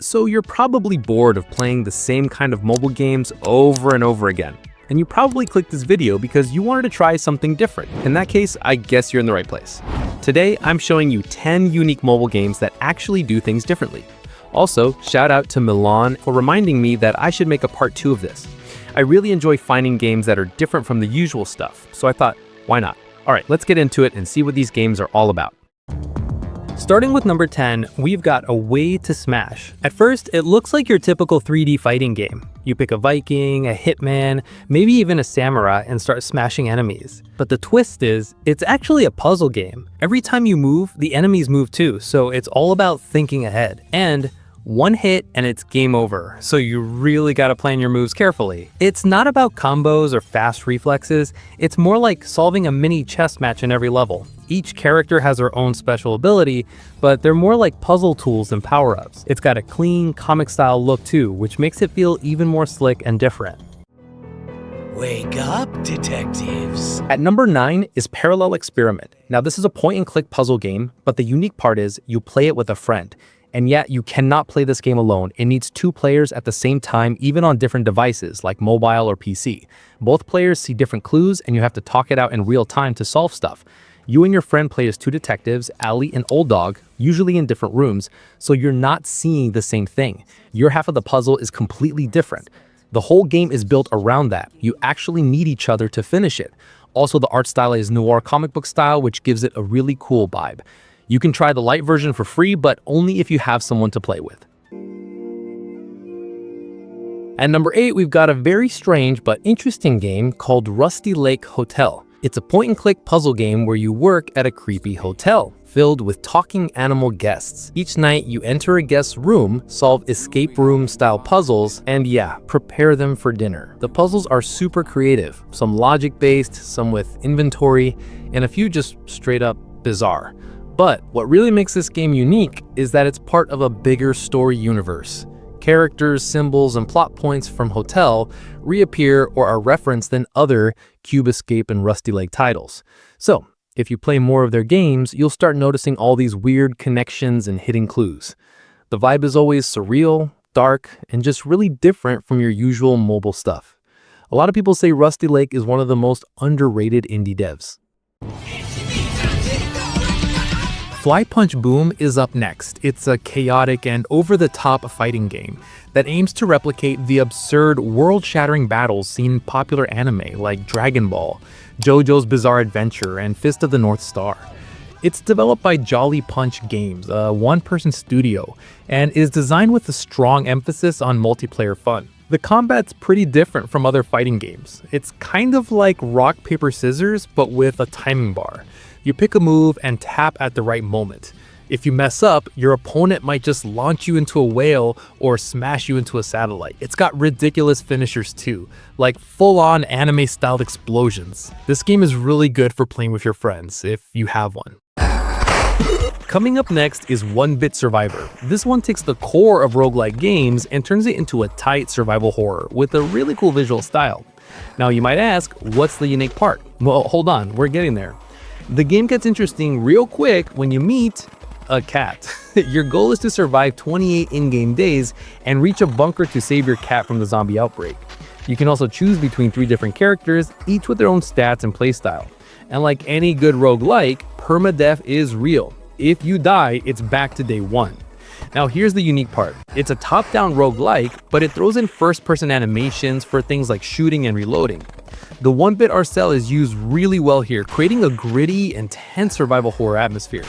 So you're probably bored of playing the same kind of mobile games over and over again. And you probably clicked this video because you wanted to try something different. In that case, I guess you're in the right place. Today, I'm showing you 10 unique mobile games that actually do things differently. Also, shout out to Milan for reminding me that I should make a part 2 of this. I really enjoy finding games that are different from the usual stuff, so I thought, why not? All right, let's get into it and see what these games are all about. Starting with number 10, we've got A Way to Smash. At first, it looks like your typical 3D fighting game. You pick a Viking, a hitman, maybe even a samurai and start smashing enemies. But the twist is, it's actually a puzzle game. Every time you move, the enemies move too, so it's all about thinking ahead. And one hit and it's game over, so you really gotta plan your moves carefully. It's not about combos or fast reflexes, it's more like solving a mini chess match in every level. Each character has their own special ability, but they're more like puzzle tools than power-ups. It's got a clean, comic-style look too, which makes it feel even more slick and different. Wake up, detectives. At number 9 is Parallel Experiment. Now this is a point-and-click puzzle game, but the unique part is you play it with a friend. And yet you cannot play this game alone. It needs 2 players at the same time, even on different devices like mobile or PC. Both players see different clues and you have to talk it out in real time to solve stuff. You and your friend play as 2 detectives, Allie and Old Dog, usually in different rooms, so you're not seeing the same thing. Your half of the puzzle is completely different. The whole game is built around that. You actually need each other to finish it. Also, the art style is noir comic book style, which gives it a really cool vibe. You can try the light version for free, but only if you have someone to play with. At number 8, we've got a very strange but interesting game called Rusty Lake Hotel. It's a point-and-click puzzle game where you work at a creepy hotel filled with talking animal guests. Each night, you enter a guest's room, solve escape room-style puzzles, and yeah, prepare them for dinner. The puzzles are super creative, some logic-based, some with inventory, and a few just straight-up bizarre. But what really makes this game unique is that it's part of a bigger story universe. Characters, symbols, and plot points from Hotel reappear or are referenced in other Cube Escape and Rusty Lake titles. So, if you play more of their games, you'll start noticing all these weird connections and hidden clues. The vibe is always surreal, dark, and just really different from your usual mobile stuff. A lot of people say Rusty Lake is one of the most underrated indie devs. Fly Punch Boom is up next. It's a chaotic and over-the-top fighting game that aims to replicate the absurd, world-shattering battles seen in popular anime like Dragon Ball, JoJo's Bizarre Adventure, and Fist of the North Star. It's developed by Jolly Punch Games, a one-person studio, and is designed with a strong emphasis on multiplayer fun. The combat's pretty different from other fighting games. It's kind of like rock, paper, scissors, but with a timing bar. You pick a move and tap at the right moment. If you mess up, your opponent might just launch you into a whale or smash you into a satellite. It's got ridiculous finishers too, like full-on anime-styled explosions. This game is really good for playing with your friends, if you have one. Coming up next is 1-Bit Survivor. This one takes the core of roguelike games and turns it into a tight survival horror with a really cool visual style. Now you might ask, what's the unique part? Well, hold on, we're getting there. The game gets interesting real quick when you meet a cat. Your goal is to survive 28 in-game days and reach a bunker to save your cat from the zombie outbreak. You can also choose between 3 different characters, each with their own stats and playstyle. And like any good roguelike, permadeath is real. If you die, it's back to day 1. Now here's the unique part. It's a top-down roguelike, but it throws in first-person animations for things like shooting and reloading. The 1-bit art style is used really well here, creating a gritty, intense survival horror atmosphere.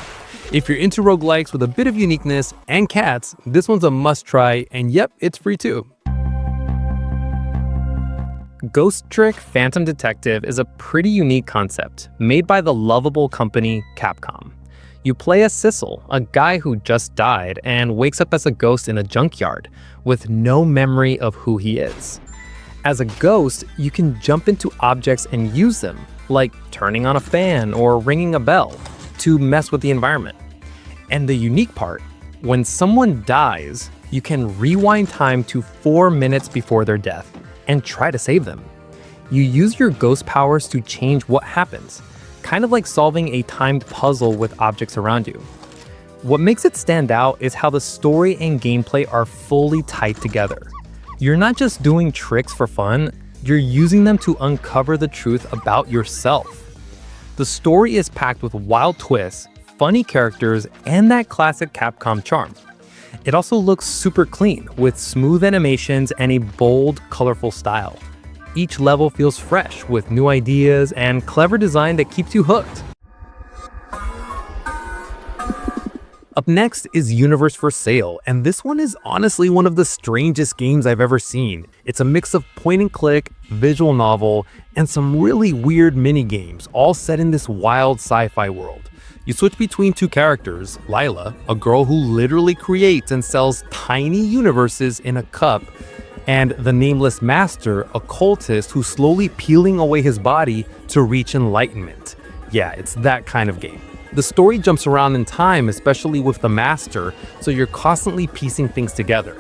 If you're into roguelikes with a bit of uniqueness and cats, this one's a must-try, and yep, it's free too. Ghost Trick Phantom Detective is a pretty unique concept, made by the lovable company Capcom. You play as Sissel, a guy who just died and wakes up as a ghost in a junkyard, with no memory of who he is. As a ghost, you can jump into objects and use them, like turning on a fan or ringing a bell, to mess with the environment. And the unique part, when someone dies, you can rewind time to 4 minutes before their death and try to save them. You use your ghost powers to change what happens, kind of like solving a timed puzzle with objects around you. What makes it stand out is how the story and gameplay are fully tied together. You're not just doing tricks for fun, you're using them to uncover the truth about yourself. The story is packed with wild twists, funny characters, and that classic Capcom charm. It also looks super clean, with smooth animations and a bold, colorful style. Each level feels fresh, with new ideas and clever design that keeps you hooked. Up next is Universe for Sale, and this one is honestly one of the strangest games I've ever seen. It's a mix of point and click, visual novel, and some really weird mini-games, all set in this wild sci-fi world. You switch between two characters, Lila, a girl who literally creates and sells tiny universes in a cup, and the Nameless Master, a cultist who's slowly peeling away his body to reach enlightenment. Yeah, it's that kind of game. The story jumps around in time, especially with the Master, so you're constantly piecing things together.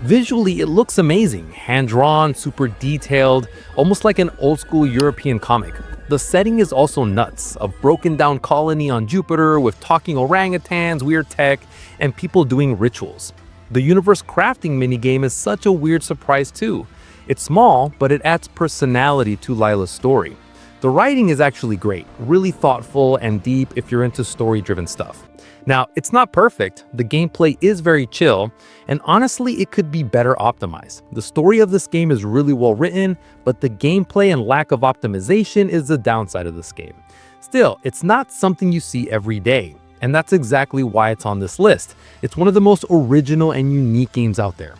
Visually, it looks amazing, hand-drawn, super detailed, almost like an old-school European comic. The setting is also nuts, a broken-down colony on Jupiter with talking orangutans, weird tech, and people doing rituals. The universe crafting minigame is such a weird surprise too. It's small, but it adds personality to Lila's story. The writing is actually great, really thoughtful and deep if you're into story-driven stuff. Now, it's not perfect, the gameplay is very chill, and honestly, it could be better optimized. The story of this game is really well written, but the gameplay and lack of optimization is the downside of this game. Still, it's not something you see every day, and that's exactly why it's on this list. It's one of the most original and unique games out there.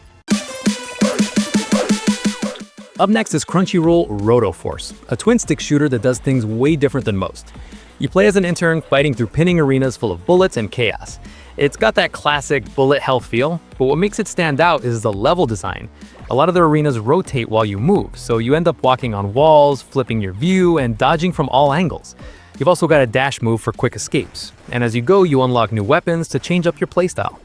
Up next is Crunchyroll Roto Force, a twin-stick shooter that does things way different than most. You play as an intern fighting through pinning arenas full of bullets and chaos. It's got that classic bullet hell feel, but what makes it stand out is the level design. A lot of the arenas rotate while you move, so you end up walking on walls, flipping your view, and dodging from all angles. You've also got a dash move for quick escapes, and as you go, you unlock new weapons to change up your playstyle.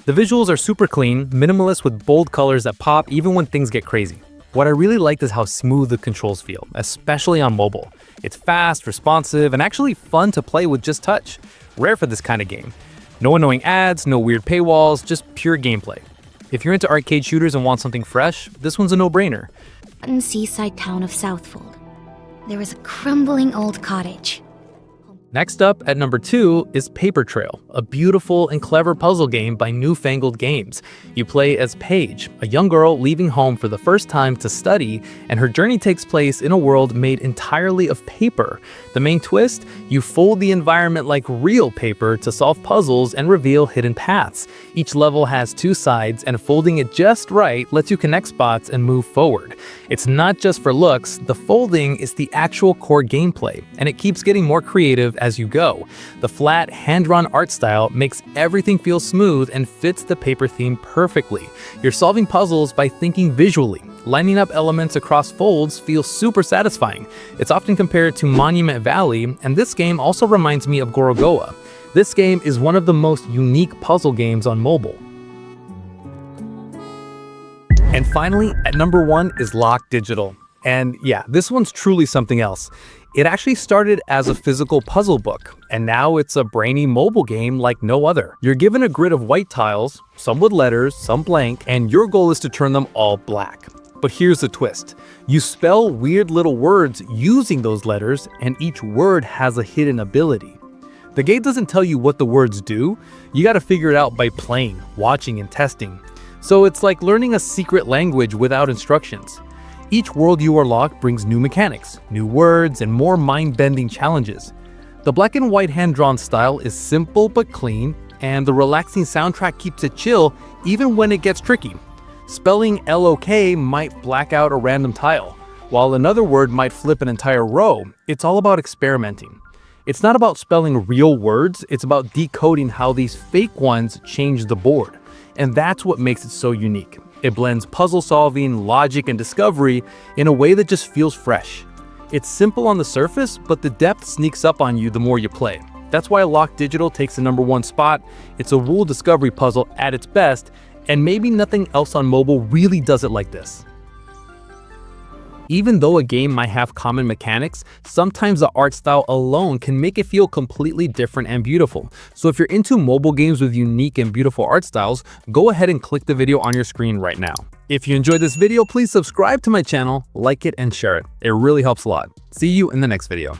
The visuals are super clean, minimalist with bold colors that pop even when things get crazy. What I really liked is how smooth the controls feel, especially on mobile. It's fast, responsive, and actually fun to play with just touch. Rare for this kind of game. No annoying ads, no weird paywalls, just pure gameplay. If you're into arcade shooters and want something fresh, this one's a no-brainer. In seaside town of Southfold, there is a crumbling old cottage. Next up, at number 2, is Paper Trail, a beautiful and clever puzzle game by Newfangled Games. You play as Paige, a young girl leaving home for the first time to study, and her journey takes place in a world made entirely of paper. The main twist? You fold the environment like real paper to solve puzzles and reveal hidden paths. Each level has 2 sides, and folding it just right lets you connect spots and move forward. It's not just for looks, the folding is the actual core gameplay, and it keeps getting more creative as you go. The flat, hand-drawn art style makes everything feel smooth and fits the paper theme perfectly. You're solving puzzles by thinking visually. Lining up elements across folds feels super satisfying. It's often compared to Monument Valley, and this game also reminds me of Gorogoa. This game is one of the most unique puzzle games on mobile. And finally, at number 1 is Lock Digital. And yeah, this one's truly something else. It actually started as a physical puzzle book, and now it's a brainy mobile game like no other. You're given a grid of white tiles, some with letters, some blank, and your goal is to turn them all black. But here's the twist. You spell weird little words using those letters, and each word has a hidden ability. The game doesn't tell you what the words do, you gotta figure it out by playing, watching, and testing. So it's like learning a secret language without instructions. Each world you unlock brings new mechanics, new words, and more mind-bending challenges. The black and white hand-drawn style is simple but clean, and the relaxing soundtrack keeps it chill even when it gets tricky. Spelling LOK might black out a random tile, while another word might flip an entire row. It's all about experimenting. It's not about spelling real words, it's about decoding how these fake ones change the board. And that's what makes it so unique. It blends puzzle solving, logic, and discovery in a way that just feels fresh. It's simple on the surface, but the depth sneaks up on you the more you play. That's why Lock Digital takes the number 1 spot. It's a rule discovery puzzle at its best, and maybe nothing else on mobile really does it like this. Even though a game might have common mechanics, sometimes the art style alone can make it feel completely different and beautiful. So if you're into mobile games with unique and beautiful art styles, go ahead and click the video on your screen right now. If you enjoyed this video, please subscribe to my channel, like it, and share it. It really helps a lot. See you in the next video.